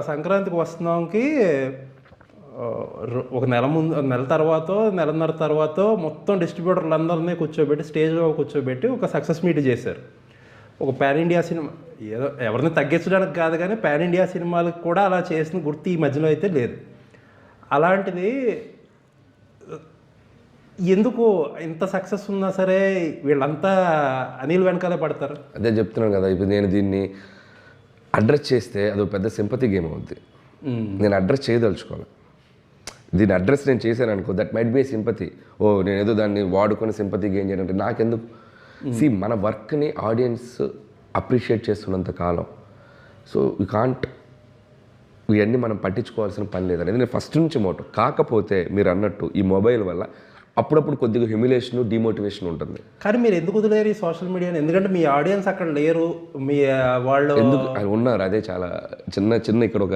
సంక్రాంతికి వస్తున్నాంకి ఒక నెల ముందు, నెల తర్వాత, నెలన్నర తర్వాత మొత్తం డిస్ట్రిబ్యూటర్లు అందరినీ కూర్చోబెట్టి స్టేజ్లో కూర్చోబెట్టి ఒక సక్సెస్ మీట్ చేశారు. ఒక పాన్ ఇండియా సినిమా, ఏదో ఎవరిని తగ్గించడానికి కాదు కానీ పాన్ ఇండియా సినిమాలకు కూడా అలా చేసిన గుర్తు ఈ మధ్యలో అయితే లేదు. అలాంటిది ఎందుకు ఇంత సక్సెస్ ఉన్నా సరే వీళ్ళంతా అనిల్ వెనకాలే పడతారు? అదే చెప్తున్నాను కదా, ఇప్పుడు నేను దీన్ని అడ్రస్ చేస్తే అది పెద్ద సింపతి గేమ్ అవుద్ది. నేను అడ్రస్ చేయదలుచుకోవాలి. దీని అడ్రస్ నేను చేశాను అనుకో, that might be a sympathy. ఓ నేను ఏదో దాన్ని వాడుకొని సింపతి గెయిన్ చేయాలంటే నాకెందుకు? మన వర్క్ని ఆడియన్స్ అప్రిషియేట్ చేస్తున్నంత కాలం సో యూ కాంట్, ఇవన్నీ మనం పట్టించుకోవాల్సిన పని లేదనేది నేను ఫస్ట్ నుంచి మోటో. కాకపోతే మీరు అన్నట్టు ఈ మొబైల్ వల్ల అప్పుడప్పుడు కొద్దిగా హ్యూమిలేషన్, డిమోటివేషన్ ఉంటుంది. కానీ మీరు ఎందుకు వదిలేరు ఈ సోషల్ మీడియాని? ఎందుకంటే మీ ఆడియన్స్ అక్కడ లేరు, మీ వాళ్ళు ఎందుకు ఉన్నారు. అదే చాలా చిన్న ఇక్కడ ఒక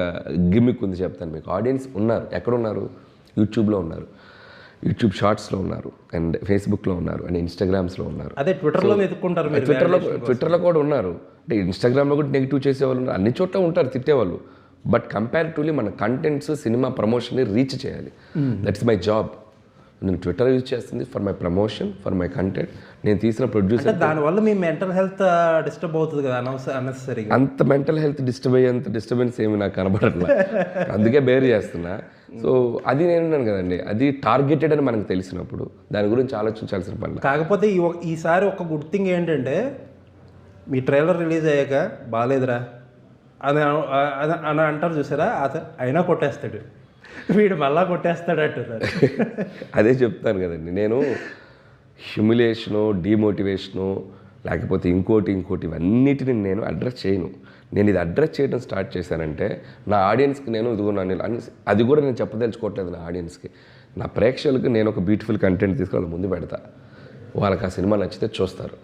గిమ్మిక్ ఉంది, చెప్తాను మీకు. ఆడియన్స్ ఉన్నారు. ఎక్కడున్నారు? యూట్యూబ్లో ఉన్నారు, యూట్యూబ్ షార్ట్స్లో ఉన్నారు, అండ్ ఫేస్బుక్లో ఉన్నారు, అండ్ ఇన్స్టాగ్రామ్స్లో ఉన్నారు. అదే ట్విట్టర్లో ఎత్తుకుంటారు. ట్విట్టర్లో కూడా ఉన్నారు. అంటే ఇన్స్టాగ్రామ్లో కూడా నెగిటివ్ చేసేవాళ్ళు ఉన్నారు, అన్ని చోట్ల ఉంటారు తిట్టేవాళ్ళు. బట్ కంపారిటివ్లీ మన కంటెంట్స్, సినిమా ప్రమోషన్ని రీచ్ చేయాలి. That's my job. నేను ట్విట్టర్ యూజ్ చేస్తుంది for my promotion, for my content. నేను తీసిన ప్రొడ్యూసర్. దానివల్ల మీ మెంటల్ హెల్త్ డిస్టర్బ్ అవుతుంది కదా అన్నెసరీగా. అంత మెంటల్ హెల్త్ డిస్టర్బ్ అయ్యేంత డిస్టర్బెన్స్ ఏమి నాకు కనబడట్లేదు. అందుకే బేర్ చేస్తున్నా. సో అది నేను కదండి, అది టార్గెటెడ్ అని మనకు తెలిసినప్పుడు దాని గురించి ఆలోచించాల్సిన పని. కాకపోతే ఈసారి ఒక గుడ్ థింగ్ ఏంటంటే, మీ ట్రైలర్ రిలీజ్ అయ్యాక బాగాలేదురా అని అని అంటారు చూసారా, అయినా కొట్టేస్తాడు వీడు, మళ్ళా కొట్టేస్తాడు అంటున్నారు. అదే చెప్తాను కదండి, నేను హ్యూమిలేషను, డిమోటివేషను, లేకపోతే ఇంకోటి ఇవన్నిటిని నేను అడ్రస్ చేయను. నేను ఇది అడ్రస్ చేయడం స్టార్ట్ చేశానంటే నా ఆడియన్స్కి నేను అది కూడా నేను చెప్పదలుచుకోవట్లేదు. నా ఆడియన్స్కి, నా ప్రేక్షకులకి నేను ఒక బ్యూటిఫుల్ కంటెంట్ తీసుకొని ముందు పెడతా. వాళ్ళకి ఆ సినిమా నచ్చితే చూస్తారు,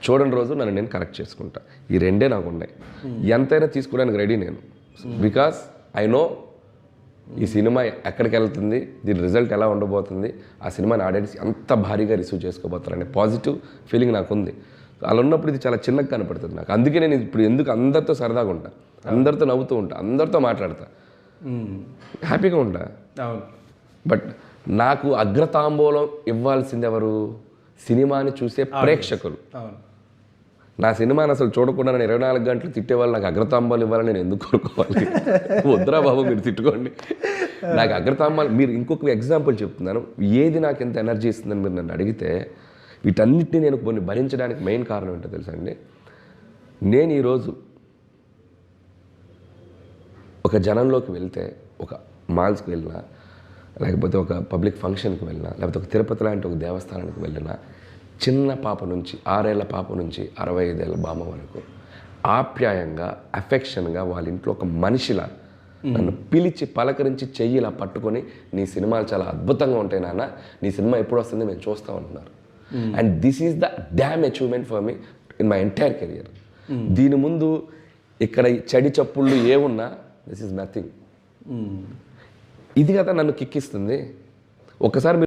చూడని రోజు నన్ను నేను కరెక్ట్ చేసుకుంటా. ఈ రెండే నాకు ఉన్నాయి. ఎంతైనా తీసుకోవడానికి రెడీ నేను. బికాస్ ఐ నో ఈ సినిమా ఎక్కడికి వెళ్తుంది, దీని రిజల్ట్ ఎలా ఉండబోతుంది, ఆ సినిమాని ఆడియన్స్ ఎంత భారీగా రిసీవ్ చేసుకోబోతారనే పాజిటివ్ ఫీలింగ్ నాకు ఉంది. అలా ఉన్నప్పుడు ఇది చాలా చిన్నగా కనపడుతుంది నాకు. అందుకే నేను ఇప్పుడు ఎందుకు అందరితో సరదాగా ఉంటా, అందరితో నవ్వుతూ ఉంటా, అందరితో మాట్లాడతా, హ్యాపీగా ఉంటా. బట్ నాకు అగ్రతాంబూలం ఇవ్వాల్సింది ఎవరు? సినిమాని చూసే ప్రేక్షకులు. నా సినిమాని అసలు చూడకుండా నేను 24 గంటలు తిట్టేవాళ్ళు నాకు అగ్రతాంబాలు ఇవ్వాలని నేను ఎందుకు కోరుకోవాలి? వద్దురా బాబు, మీరు తిట్టుకోండి. నాకు అగ్రతాంబాలు, మీరు ఇంకొక ఎగ్జాంపుల్ చెప్తున్నాను, ఏది నాకు ఎంత ఎనర్జీ ఇస్తుందని మీరు నన్ను అడిగితే, వీటన్నిటిని నేను కొన్ని భరించడానికి మెయిన్ కారణం ఏంటో తెలుసా అండి? నేను ఈరోజు ఒక జనంలోకి వెళ్తే, ఒక మాల్స్కి వెళ్ళినా, లేకపోతే ఒక పబ్లిక్ ఫంక్షన్కి వెళ్ళినా, లేకపోతే ఒక తిరుపతి లాంటి ఒక దేవస్థానానికి వెళ్ళినా, చిన్న పాప నుంచి 6 ఏళ్ల పాప నుంచి 65 ఏళ్ల బామ్మ వరకు ఆప్యాయంగా, అఫెక్షన్గా వాళ్ళ ఇంట్లో ఒక మనిషిలా నన్ను పిలిచి పలకరించి చెయ్యిలా పట్టుకొని, నీ సినిమాలు చాలా అద్భుతంగా ఉంటాయి నాన్న, నీ సినిమా ఎప్పుడు వస్తుంది మేము చూస్తూ ఉంటున్నారు. And this is the dam achievement for me in my entire career. దీని ముందు ఇక్కడ చెడి చప్పుళ్ళు ఏమున్నా దిస్ ఈజ్ నథింగ్. ఇది కదా నన్ను కిక్కిస్తుంది. ఒకసారి